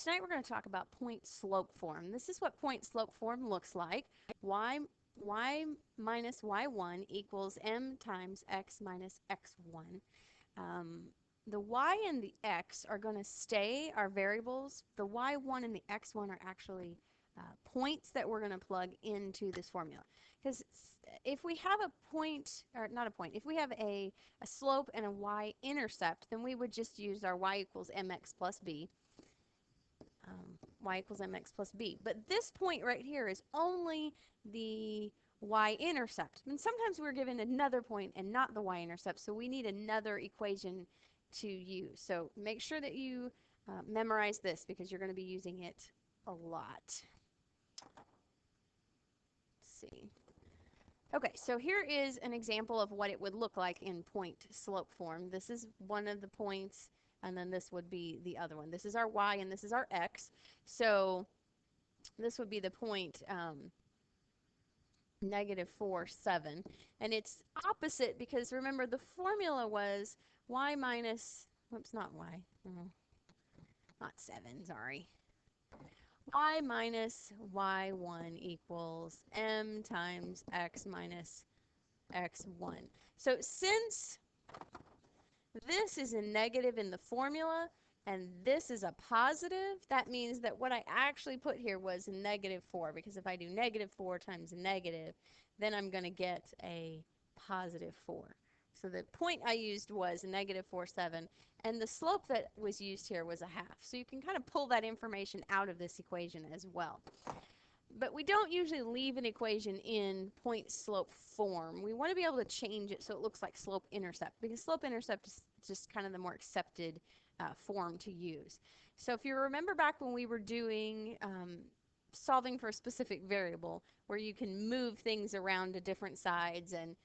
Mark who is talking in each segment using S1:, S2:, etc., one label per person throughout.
S1: tonight we're going to talk about point-slope form. This is what point-slope form looks like. Y minus y1 equals m times x minus x1. The y and the x are going to stay our variables. The y1 and the x1 are actually points that we're going to plug into this formula. Because if we have a point, or not a point, if we have a slope and a y-intercept, then we would just use our y equals mx plus b. Y equals mx plus b. But this point right here is only the y-intercept. And sometimes we're given another point and not the y-intercept, so we need another equation to use. So make sure that you memorize this because you're going to be using it a lot. Let's see. Okay, so here is an example of what it would look like in point-slope form. This is one of the points, and then this would be the other one. This is our y, and this is our x. So this would be the point -4, 7. And it's opposite because, remember, the formula was y minus, whoops, not y, not 7, sorry. Y minus y1 equals m times x minus x1. So since this is a negative in the formula and this is a positive, that means that what I actually put here was -4, because if I do -4 times negative, then I'm going to get a +4. So the point I used was -4, 7, and the slope that was used here was 1/2. So you can kind of pull that information out of this equation as well. But we don't usually leave an equation in point-slope form. We want to be able to change it so it looks like slope-intercept, because slope-intercept is just kind of the more accepted form to use. So if you remember back when we were doing solving for a specific variable, where you can move things around to different sides and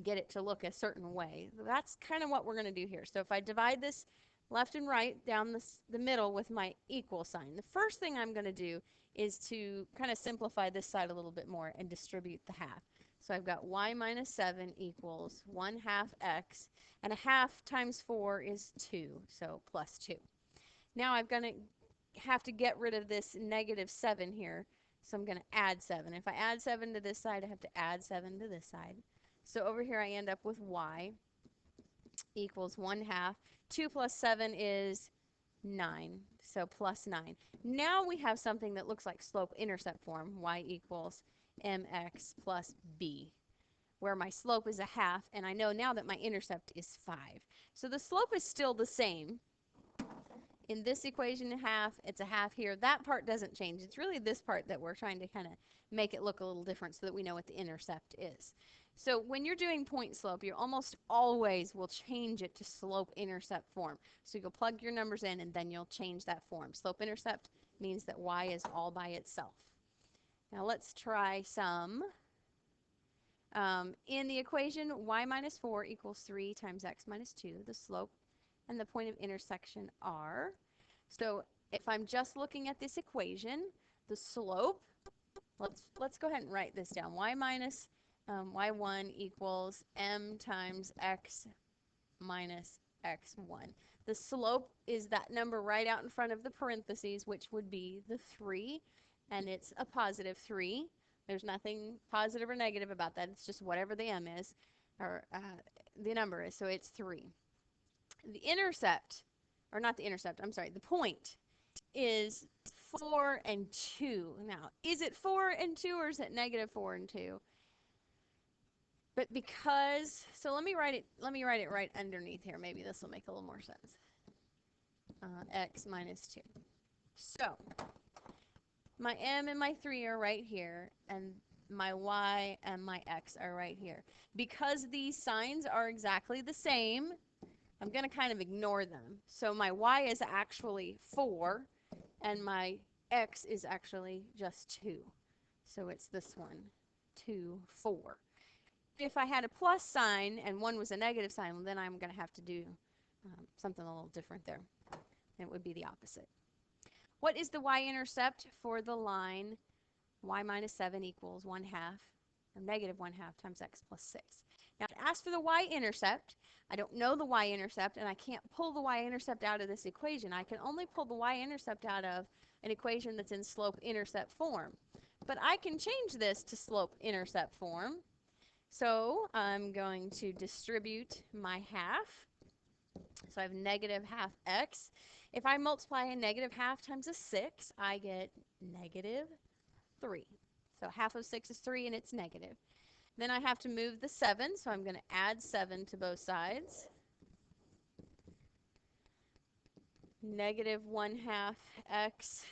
S1: get it to look a certain way, that's kind of what we're going to do here. So if I divide this left and right down the middle with my equal sign, the first thing I'm going to do is to kind of simplify this side a little bit more and distribute the half. So I've got y minus 7 equals 1/2 x, and 1/2 times 4 is 2, so plus 2. Now I'm going to have to get rid of this -7 here, so I'm going to add 7. If I add 7 to this side, I have to add 7 to this side. So over here I end up with y equals 1/2. 2 plus 7 is 9, so plus 9. Now we have something that looks like slope-intercept form, y equals mx plus b, where my slope is 1/2, and I know now that my intercept is 5. So the slope is still the same. In this equation, 1/2, it's 1/2 here. That part doesn't change. It's really this part that we're trying to kind of make it look a little different so that we know what the intercept is. So when you're doing point slope, you almost always will change it to slope-intercept form. So you'll plug your numbers in and then you'll change that form. Slope-intercept means that y is all by itself. Now let's try some. In the equation, y minus 4 equals 3 times x minus 2. The slope and the point of intersection are. So if I'm just looking at this equation, the slope, let's go ahead and write this down. Y minus y1 equals m times x minus x1. The slope is that number right out in front of the parentheses, which would be the 3, and it's a +3. There's nothing positive or negative about that. It's just whatever the m is, or the number is, so it's 3. The intercept, or not the intercept, I'm sorry, the point is 4 and 2. Now, is it 4 and 2 or is it -4 and 2? But because, so let me write it right underneath here. Maybe this will make a little more sense. X minus 2. So my m and my 3 are right here, and my y and my x are right here. Because these signs are exactly the same, I'm going to kind of ignore them. So my y is actually 4, and my x is actually just 2. So it's this one, 2, 4. If I had a plus sign and one was a negative sign, then I'm going to have to do something a little different there. It would be the opposite. What is the y-intercept for the line y minus 7 equals 1/2, or -1/2 times x plus 6? Now, it asks for the y-intercept. I don't know the y-intercept, and I can't pull the y-intercept out of this equation. I can only pull the y-intercept out of an equation that's in slope-intercept form. But I can change this to slope-intercept form. So I'm going to distribute my half. So I have negative half x. If I multiply a negative half times a 6, I get negative 3. So half of 6 is 3, and it's negative. Then I have to move the 7, so I'm going to add 7 to both sides. Negative 1/2 x,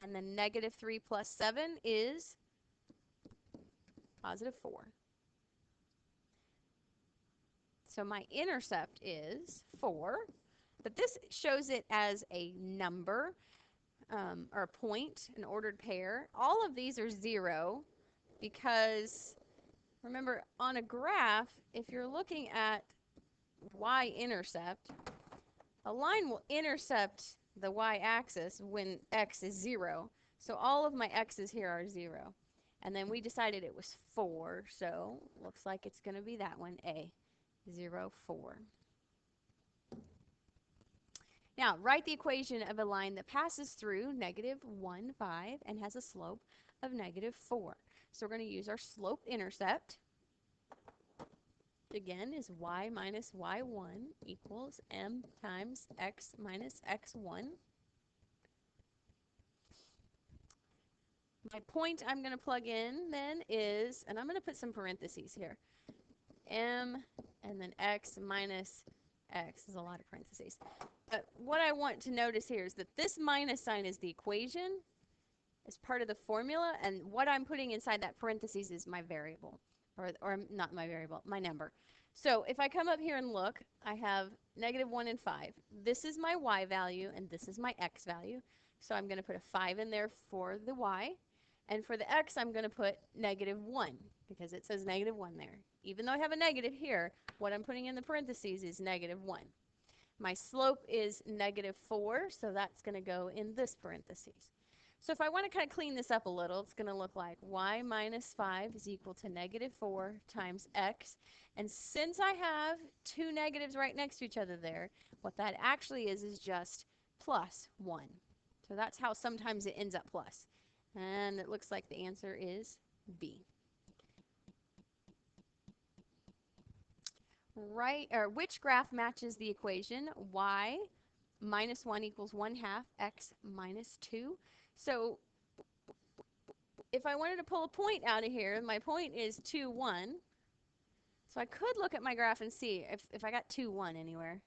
S1: and then negative 3 plus 7 is positive 4. So my intercept is 4, but this shows it as a number or a point, an ordered pair. All of these are 0 because, remember, on a graph, if you're looking at y-intercept, a line will intercept the y-axis when x is 0. So all of my x's here are 0. And then we decided it was 4, so looks like it's going to be that one, A, 0, 4. Now, write the equation of a line that passes through negative 1, 5 and has a slope of negative 4. So we're going to use our slope-intercept. Again, is y minus y1 equals m times x minus x1. My point I'm going to plug in then is, and I'm going to put some parentheses here, m and then x minus x is a lot of parentheses. But what I want to notice here is that this minus sign is the equation, is part of the formula, and what I'm putting inside that parentheses is my variable, or not my variable, my number. So if I come up here and look, I have negative 1 and 5. This is my y value, and this is my x value. So I'm going to put a 5 in there for the y. And for the x, I'm going to put negative 1, because it says negative 1 there. Even though I have a negative here, what I'm putting in the parentheses is negative 1. My slope is negative 4, so that's going to go in this parentheses. So if I want to kind of clean this up a little, it's going to look like y minus 5 is equal to negative 4 times x. And since I have two negatives right next to each other there, what that actually is just plus 1. So that's how sometimes it ends up plus. And it looks like the answer is B. Right, or which graph matches the equation y minus 1 equals 1/2 x minus 2? So if I wanted to pull a point out of here, my point is 2, 1. So I could look at my graph and see if I got 2, 1 anywhere.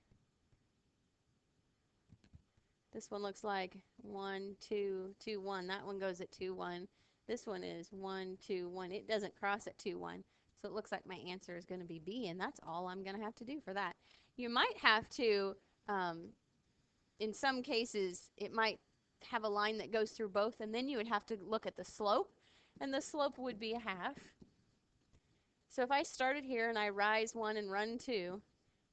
S1: This one looks like 1, 2, 2, 1. That one goes at 2, 1. This one is 1, 2, 1. It doesn't cross at 2, 1. So it looks like my answer is going to be B, and that's all I'm going to have to do for that. You might have to, in some cases, it might have a line that goes through both, and then you would have to look at the slope, and the slope would be 1/2. So if I started here and I rise 1 and run 2,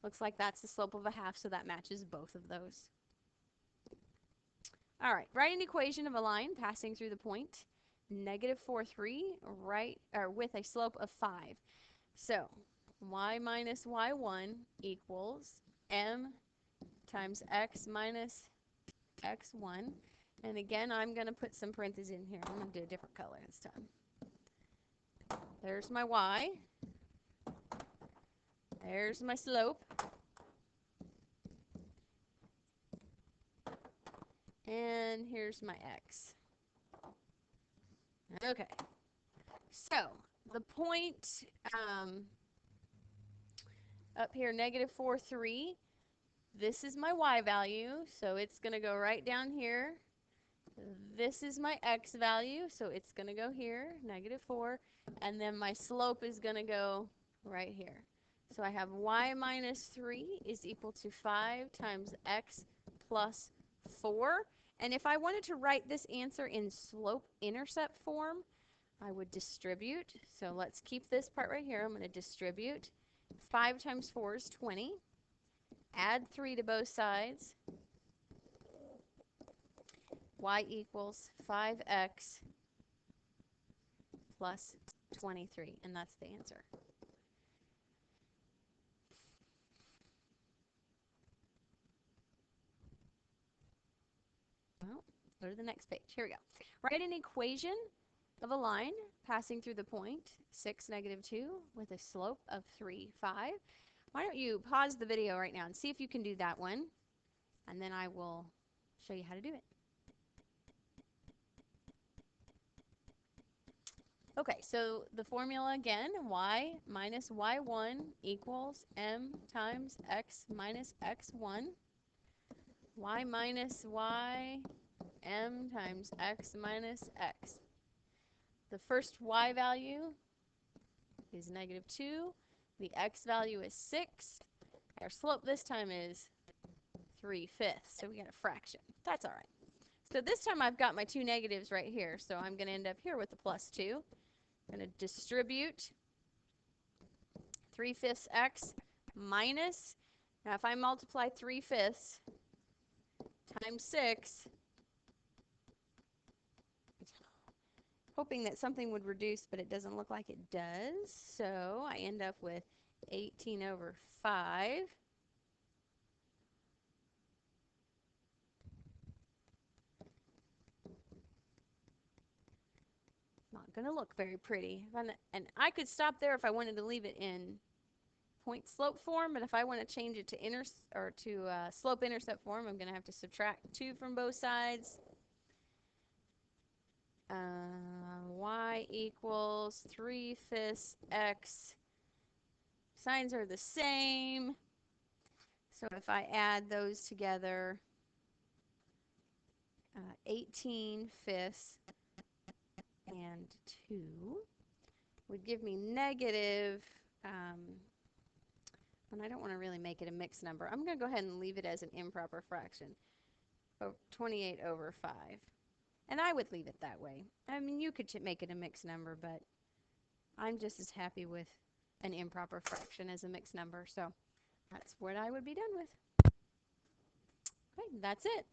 S1: looks like that's the slope of 1/2, so that matches both of those. All right, write an equation of a line passing through the point negative 4, 3, right, or with a slope of 5. So y minus y1 equals m times x minus x1. And again, I'm going to put some parentheses in here. I'm going to do a different color this time. There's my y. There's my slope. And here's my x. Okay. So the point up here, negative 4, 3, this is my y value, so it's going to go right down here. This is my x value, so it's going to go here, negative 4, and then my slope is going to go right here. So I have y minus 3 is equal to 5 times x plus 4. And if I wanted to write this answer in slope-intercept form, I would distribute. So let's keep this part right here. I'm going to distribute. 5 times 4 is 20. Add 3 to both sides. Y equals 5x plus 23, and that's the answer. Go to the next page. Here we go. Write an equation of a line passing through the point 6, -2 with a slope of 3, 5. Why don't you pause the video right now and see if you can do that one, and then I will show you how to do it. Okay, so the formula again, y minus y1 equals m times x minus x1. Y minus y, m times x minus x. The first y value is -2. The x value is 6. Our slope this time is 3/5, so we got a fraction. That's all right. So this time I've got my two negatives right here, so I'm going to end up here with a +2. I'm going to distribute 3/5 x minus, now if I multiply 3/5 times 6, hoping that something would reduce, but it doesn't look like it does. So I end up with 18/5. Not going to look very pretty. And I could stop there if I wanted to leave it in point slope form, but if I want to change it to slope intercept form, I'm going to have to subtract 2 from both sides. Y equals 3/5 x. Signs are the same. So if I add those together, 18/5 and 2 would give me negative, and I don't want to really make it a mixed number. I'm going to go ahead and leave it as an improper fraction. 28/5. And I would leave it that way. I mean, you could make it a mixed number, but I'm just as happy with an improper fraction as a mixed number. So that's what I would be done with. Okay, that's it.